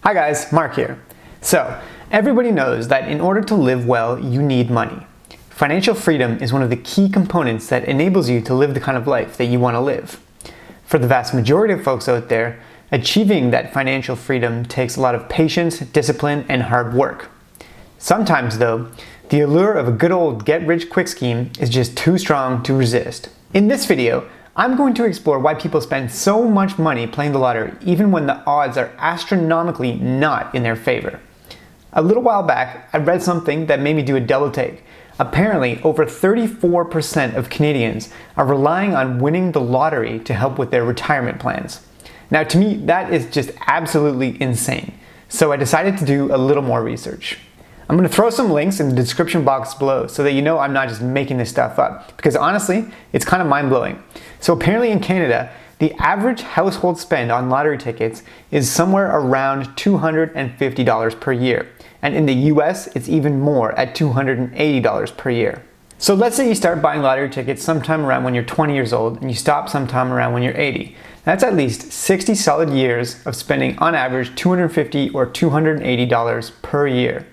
Hi guys, Mark here. So, everybody knows that in order to live well, you need money. Financial freedom is one of the key components that enables you to live the kind of life that you want to live. For the vast majority of folks out there, achieving that financial freedom takes a lot of patience, discipline, and hard work. Sometimes though, the allure of a good old get-rich-quick scheme is just too strong to resist. In this video, I'm going to explore why people spend so much money playing the lottery even when the odds are astronomically not in their favor. A little while back, I read something that made me do a double take. Apparently, over 34% of Canadians are relying on winning the lottery to help with their retirement plans. Now, to me, that is just absolutely insane. So I decided to do a little more research. I'm going to throw some links in the description box below so that you know I'm not just making this stuff up, because honestly, it's kind of mind-blowing. So apparently in Canada, the average household spend on lottery tickets is somewhere around $250 per year. And in the US, it's even more at $280 per year. So let's say you start buying lottery tickets sometime around when you're 20 years old and you stop sometime around when you're 80. That's at least 60 solid years of spending on average $250 or $280 per year.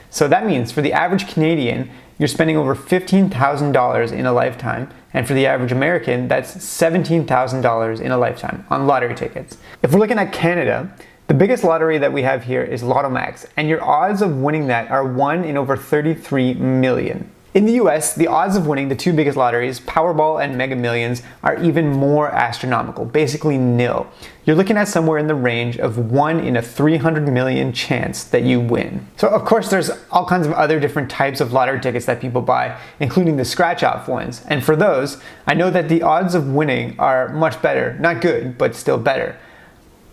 So that means for the average Canadian, you're spending over $15,000 in a lifetime, and for the average American, that's $17,000 in a lifetime on lottery tickets. If we're looking at Canada, the biggest lottery that we have here is Lotto Max, and your odds of winning that are 1 in over 33 million. In the US, the odds of winning the two biggest lotteries, Powerball and Mega Millions, are even more astronomical, basically nil. You're looking at somewhere in the range of 1 in a 300 million chance that you win. So of course there's all kinds of other different types of lottery tickets that people buy, including the scratch-off ones. And for those, I know that the odds of winning are much better. Not good, but still better.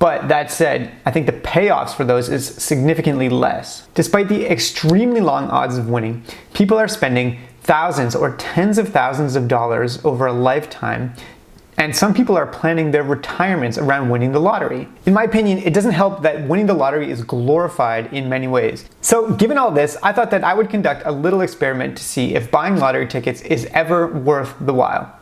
But that said, I think the payoffs for those is significantly less. Despite the extremely long odds of winning, people are spending thousands or tens of thousands of dollars over a lifetime, and some people are planning their retirements around winning the lottery. In my opinion, it doesn't help that winning the lottery is glorified in many ways. So given all this, I thought that I would conduct a little experiment to see if buying lottery tickets is ever worth the while.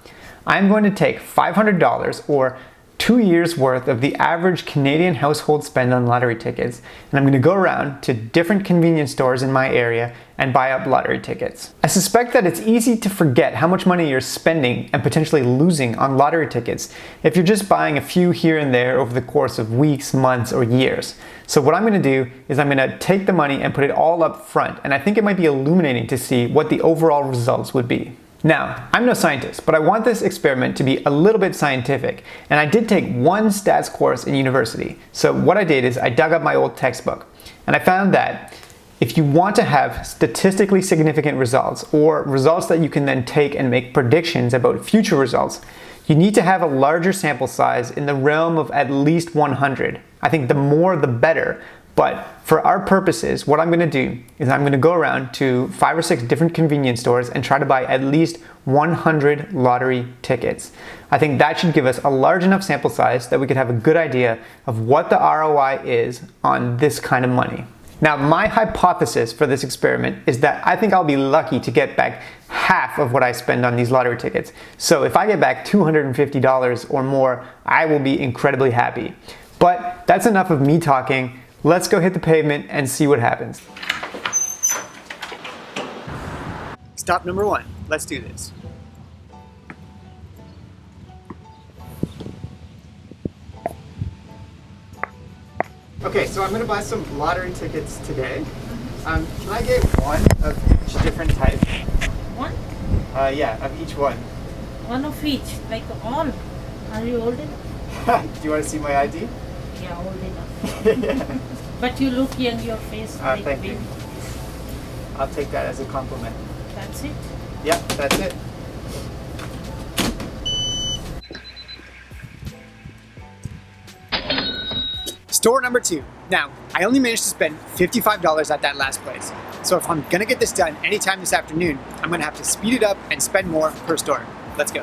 I'm going to take $500 or 2 years worth of the average Canadian household spend on lottery tickets, and I'm going to go around to different convenience stores in my area and buy up lottery tickets. I suspect that it's easy to forget how much money you're spending and potentially losing on lottery tickets if you're just buying a few here and there over the course of weeks, months, or years. So what I'm going to do is I'm going to take the money and put it all up front, and I think it might be illuminating to see what the overall results would be. Now, I'm no scientist, but I want this experiment to be a little bit scientific, and I did take one stats course in university. So what I did is I dug up my old textbook, and I found that if you want to have statistically significant results, or results that you can then take and make predictions about future results, you need to have a larger sample size in the realm of at least 100. I think the more the better. But for our purposes, what I'm going to do is I'm going to go around to 5 or 6 different convenience stores and try to buy at least 100 lottery tickets. I think that should give us a large enough sample size that we could have a good idea of what the ROI is on this kind of money. Now, my hypothesis for this experiment is that I think I'll be lucky to get back half of what I spend on these lottery tickets. So if I get back $250 or more, I will be incredibly happy. But that's enough of me talking. Let's go hit the pavement and see what happens. Stop number 1. Let's do this. Okay, so I'm going to buy some lottery tickets today. Can I get one of each different type? One? Yeah, of each one. One of each, like all. Are you old enough? Do you want to see my ID? Yeah, old enough. But you look young, your face like thank baby. you. I'll take that as a compliment. That's it? Yep, that's it. Store number 2. Now, I only managed to spend $55 at that last place. So if I'm gonna get this done anytime this afternoon, I'm gonna have to speed it up and spend more per store. Let's go.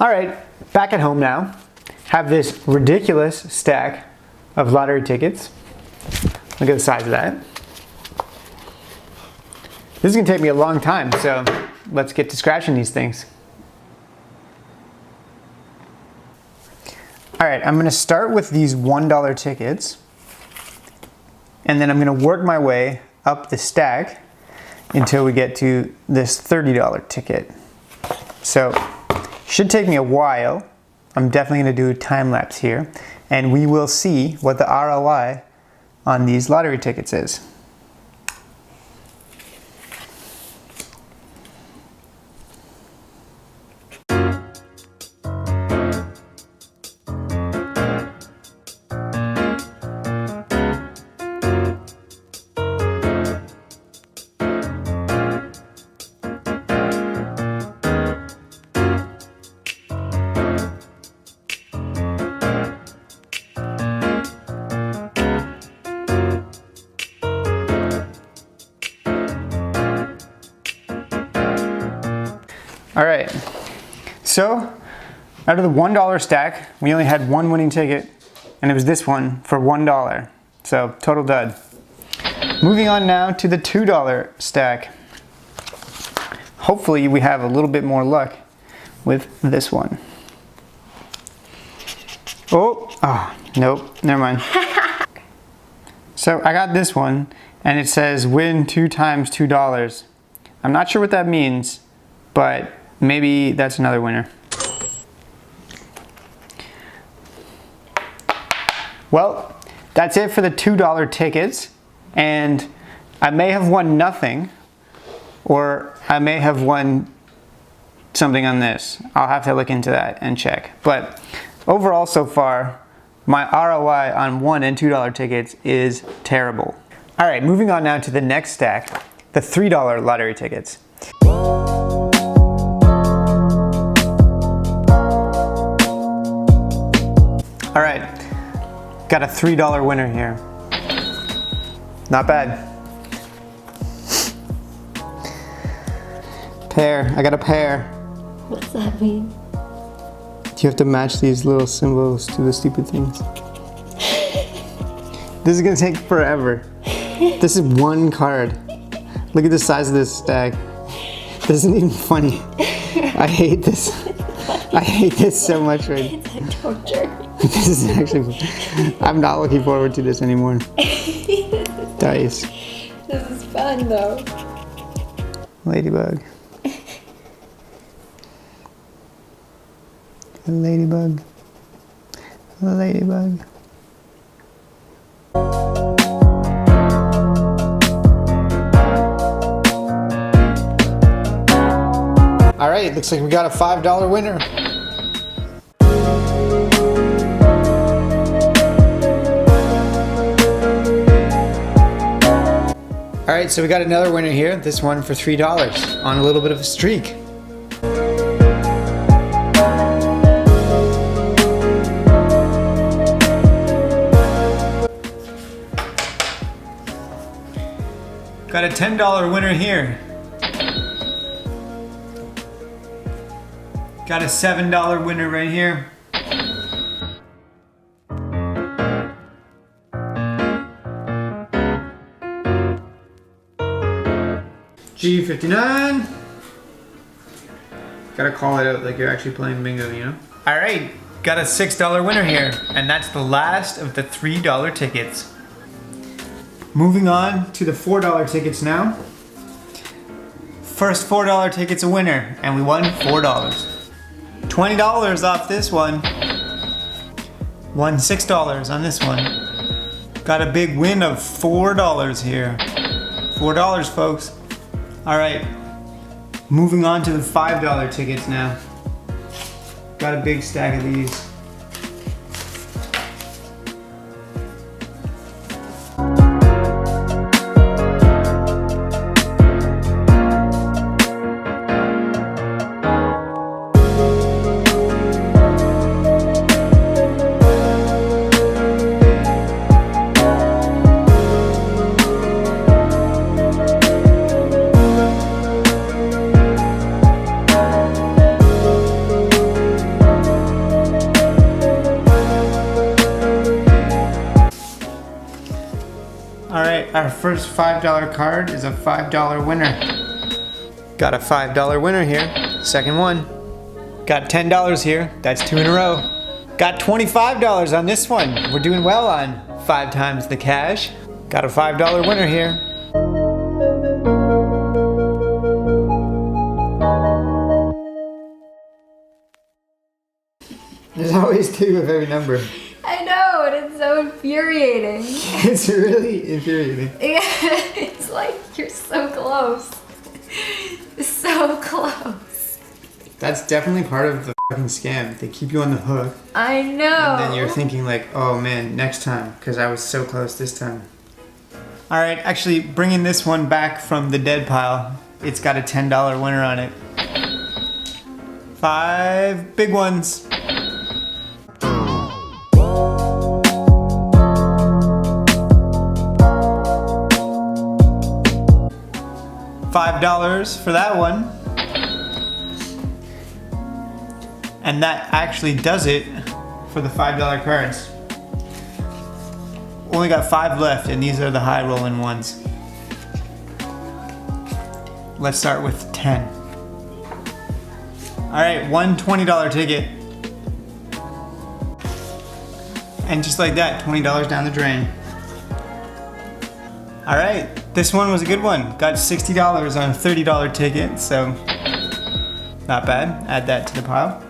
All right, back at home now. Have this ridiculous stack of lottery tickets. Look at the size of that. This is gonna take me a long time, so let's get to scratching these things. All right, I'm gonna start with these $1 tickets, and then I'm gonna work my way up the stack until we get to this $30 ticket. So, should take me a while. I'm definitely gonna do a time lapse here, and we will see what the ROI on these lottery tickets is. All right, so out of the $1 stack, we only had one winning ticket, and it was this one for $1. So total dud. Moving on now to the $2 stack. Hopefully we have a little bit more luck with this one. Oh, nope, never mind. So I got this one, and it says win 2 times $2. I'm not sure what that means, but maybe that's another winner. Well, that's it for the $2 tickets, and I may have won nothing, or I may have won something on this. I'll have to look into that and check. But overall so far, my ROI on $1 and $2 tickets is terrible. All right, moving on now to the next stack, the $3 lottery tickets. All right, got a $3 winner here. Not bad. Pair, I got a pair. What's that mean? You have to match these little symbols to the stupid things. This is gonna take forever. This is one card. Look at the size of this stack. This isn't even funny. I hate this. I hate this so much right now. It's like torture. This is actually, I'm not looking forward to this anymore. Dice. This is fun though. Ladybug. A ladybug. A ladybug. All right, looks like we got a $5 winner. All right, so we got another winner here, this one for $3 on a little bit of a streak. Got a $10 winner here. Got a $7 winner right here. G59. Gotta call it out like you're actually playing bingo, you know? All right, got a $6 winner here, and that's the last of the $3 tickets. Moving on to the $4 tickets now. First $4 ticket's a winner, and we won $4. $20 off this one. Won $6 on this one. Got a big win of $4 here. $4, folks. All right, moving on to the $5 tickets now. Got a big stack of these. All right, our first $5 card is a $5 winner. Got a $5 winner here. Second one. Got $10 here. That's 2 in a row. Got $25 on this one. We're doing well on 5 times the cash. Got a $5 winner here. There's always 2 of every number. I know, and it's so infuriating. It's really infuriating. Yeah, it's like you're so close. So close. That's definitely part of the fucking scam. They keep you on the hook. I know. And then you're thinking like, oh man, next time, because I was so close this time. All right, actually bringing this one back from the dead pile. It's got a $10 winner on it. 5 big ones. $5 for that one. And that actually does it for the $5 cards. Only got 5 left, and these are the high rolling ones. Let's start with 10. All right, one $20 ticket. And just like that, $20 down the drain. All right, this one was a good one. Got $60 on a $30 ticket, so not bad. Add that to the pile.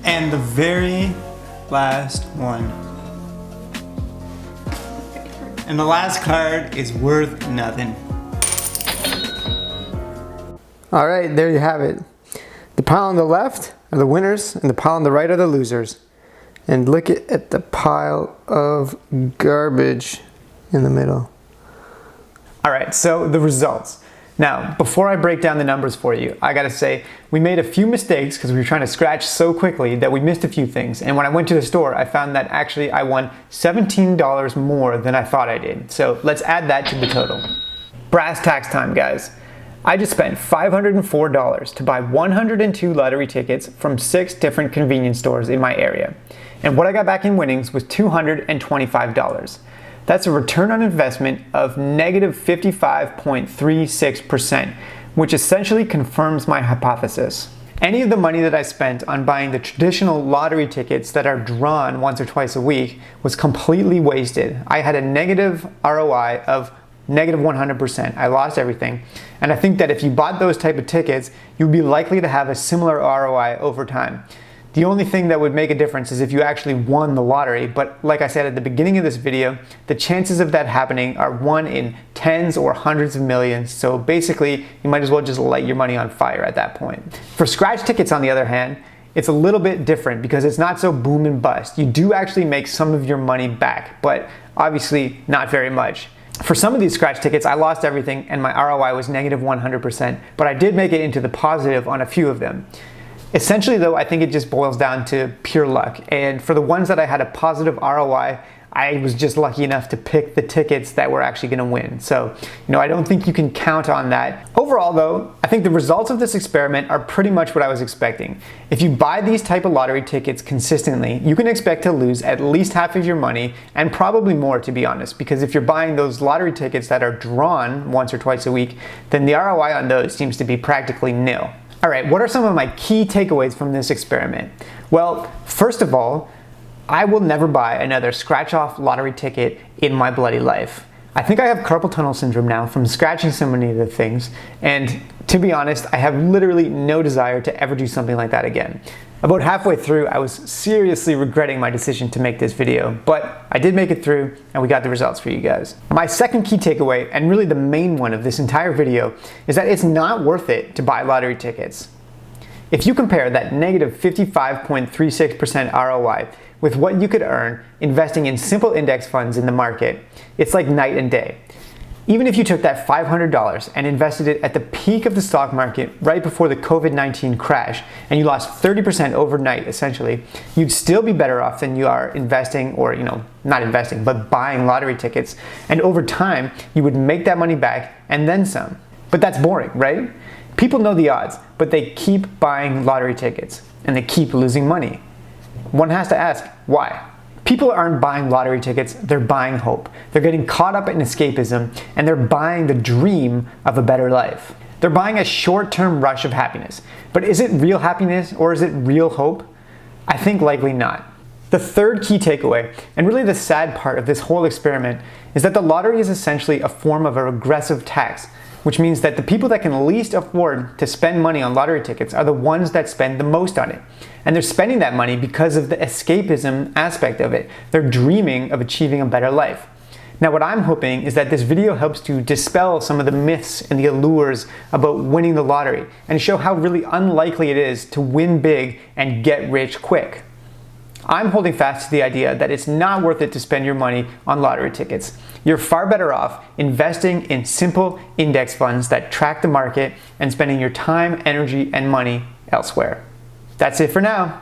And the very last one. And the last card is worth nothing. All right, there you have it. The pile on the left are the winners, and the pile on the right are the losers. And look at the pile of garbage in the middle. All right, so the results. Now, before I break down the numbers for you, I gotta say, we made a few mistakes because we were trying to scratch so quickly that we missed a few things. And when I went to the store, I found that actually I won $17 more than I thought I did. So let's add that to the total. Brass tacks time, guys. I just spent $504 to buy 102 lottery tickets from 6 different convenience stores in my area. And what I got back in winnings was $225. That's a return on investment of negative 55.36%, which essentially confirms my hypothesis. Any of the money that I spent on buying the traditional lottery tickets that are drawn once or twice a week was completely wasted. I had a negative ROI of negative 100%. I lost everything. And I think that if you bought those type of tickets, you'd be likely to have a similar ROI over time. The only thing that would make a difference is if you actually won the lottery, but like I said at the beginning of this video, the chances of that happening are 1 in tens or hundreds of millions, so basically you might as well just light your money on fire at that point. For scratch tickets, on the other hand, it's a little bit different because it's not so boom and bust. You do actually make some of your money back, but obviously not very much. For some of these scratch tickets, I lost everything and my ROI was negative 100%, but I did make it into the positive on a few of them. Essentially though, I think it just boils down to pure luck. And for the ones that I had a positive ROI, I was just lucky enough to pick the tickets that were actually gonna win. So, I don't think you can count on that. Overall though, I think the results of this experiment are pretty much what I was expecting. If you buy these type of lottery tickets consistently, you can expect to lose at least half of your money and probably more, to be honest, because if you're buying those lottery tickets that are drawn once or twice a week, then the ROI on those seems to be practically nil. All right, what are some of my key takeaways from this experiment? Well, first of all, I will never buy another scratch-off lottery ticket in my bloody life. I think I have carpal tunnel syndrome now from scratching so many of the things, and to be honest, I have literally no desire to ever do something like that again. About halfway through, I was seriously regretting my decision to make this video, but I did make it through and we got the results for you guys. My second key takeaway, and really the main one of this entire video, is that it's not worth it to buy lottery tickets. If you compare that negative 55.36% ROI with what you could earn investing in simple index funds in the market, it's like night and day. Even if you took that $500 and invested it at the peak of the stock market right before the COVID-19 crash and you lost 30% overnight essentially, you'd still be better off than you are investing or, not investing, but buying lottery tickets. And over time, you would make that money back and then some. But that's boring, right? People know the odds, but they keep buying lottery tickets and they keep losing money. One has to ask, why? People aren't buying lottery tickets, they're buying hope. They're getting caught up in escapism, and they're buying the dream of a better life. They're buying a short-term rush of happiness. But is it real happiness or is it real hope? I think likely not. The third key takeaway, and really the sad part of this whole experiment, is that the lottery is essentially a form of a regressive tax, which means that the people that can least afford to spend money on lottery tickets are the ones that spend the most on it. And they're spending that money because of the escapism aspect of it. They're dreaming of achieving a better life. Now, what I'm hoping is that this video helps to dispel some of the myths and the allures about winning the lottery and show how really unlikely it is to win big and get rich quick. I'm holding fast to the idea that it's not worth it to spend your money on lottery tickets. You're far better off investing in simple index funds that track the market and spending your time, energy, and money elsewhere. That's it for now.